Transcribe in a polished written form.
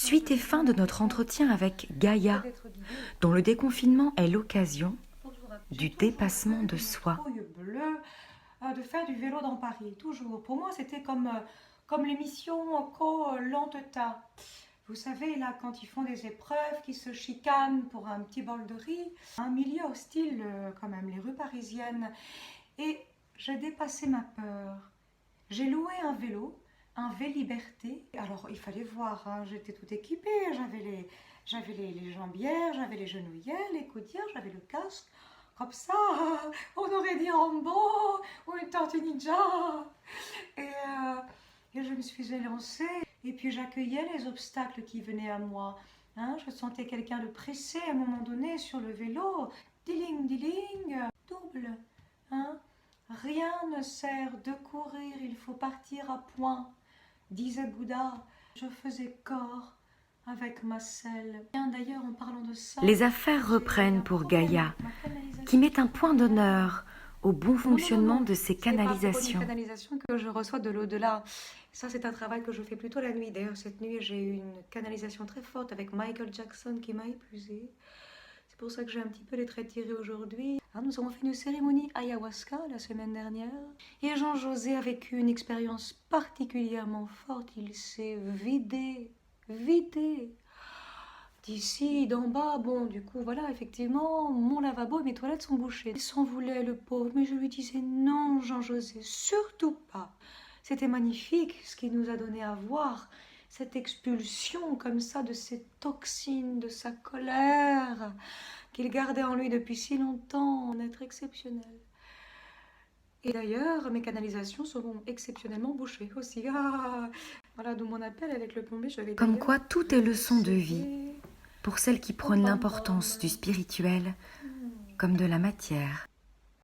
Suite et fin de notre entretien avec Gaïa, dont le déconfinement est l'occasion du dépassement de soi. Bleu, de faire du vélo dans Paris, toujours. Pour moi, c'était comme l'émission Koh Lanteta. Vous savez, là, quand ils font des épreuves, qui se chicanent pour un petit bol de riz, un milieu hostile, quand même, les rues parisiennes. Et j'ai dépassé ma peur. J'ai loué un Véliberté. Alors, il fallait voir, hein, j'étais tout équipée. J'avais les jambières, j'avais les genouillères, les coudières, j'avais le casque. Comme ça, on aurait dit Rambo ou une tortue ninja. Et je me suis élancée. Et puis j'accueillais les obstacles qui venaient à moi. Hein, je sentais quelqu'un de pressé à un moment donné sur le vélo. Diling, diling, double. Hein. Rien ne sert de courir, il faut partir à point, disait Bouddha. Je faisais corps avec ma selle. D'ailleurs, en parlant de ça, Les affaires reprennent pour Gaïa, qui met un point d'honneur au bon fonctionnement de ses canalisations. C'est pas canalisation que je reçois de l'au-delà. Ça, c'est un travail que je fais plutôt la nuit. D'ailleurs, cette nuit, j'ai eu une canalisation très forte avec Michael Jackson qui m'a épuisée. C'est pour ça que j'ai un petit peu les traits tirés aujourd'hui. Nous avons fait une cérémonie ayahuasca la semaine dernière. Et Jean-José a vécu une expérience particulièrement forte. Il s'est vidé. D'ici, d'en bas, bon, du coup, voilà, effectivement, mon lavabo et mes toilettes sont bouchées. Il s'en voulait, le pauvre, mais je lui disais non, Jean-José, surtout pas. C'était magnifique ce qu'il nous a donné à voir, cette expulsion comme ça de ses toxines, de sa colère, qu'il gardait en lui depuis si longtemps, en être exceptionnel. Et d'ailleurs, mes canalisations seront exceptionnellement bouchées aussi. Voilà, d'où mon appel avec le plombier. Comme quoi tout est leçon de vie, pour celles qui prônent l'importance du spirituel comme de la matière.